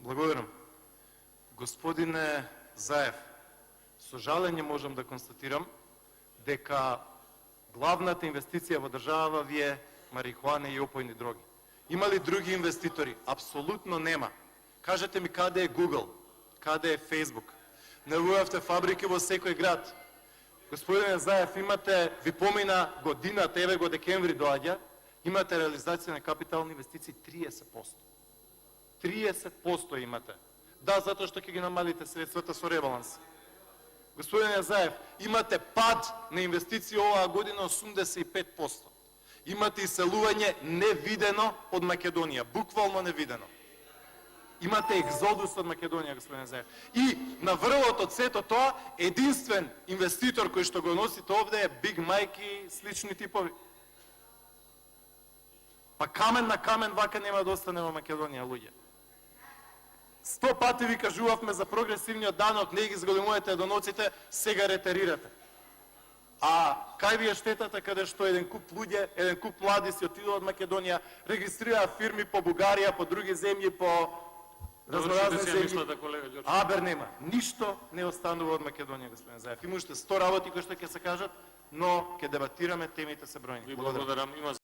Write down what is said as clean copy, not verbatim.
Благодарам. Господине Заев, со жалење можам да констатирам дека главната инвестиција во држава ви е марихуана и опојни дроги. Има ли други инвеститори? Апсолутно нема. Кажете ми каде е Google, каде е Facebook. Навувавте фабрики во секој град. Господине Заев, имате, ви помина годината, еве го декември доаѓа, имате реализација на капитални инвестиции 30%. 30% имате. Да, затоа што ќе ги намалите средствата со ребаланс. Господине Заев, имате пад на инвестиции оваа година 85%. Имате иселување невидено од Македонија, буквално невидено. Имате екзодус од Македонија, господине Заев. И на врвот од сето тоа, единствен инвеститор кој што го носите овде е Биг Майк и слични типови. Па камен на камен вака нема да остане во Македонија, луѓе. 100 пати ви кажувавме за прогресивниот данок, не ги зголемувате доноците, сега ретерирате. А кај ви е штетата каде што еден куп луѓе, еден куп млади си отидува од Македонија, регистрираа фирми по Бугарија, по други земји, по разноразни земји. Абер нема. Ништо не останува од Македонија, господин Заев. Има уште 100 работи кои што ќе се кажат, но ќе дебатираме, темите се бројни. Благодарам.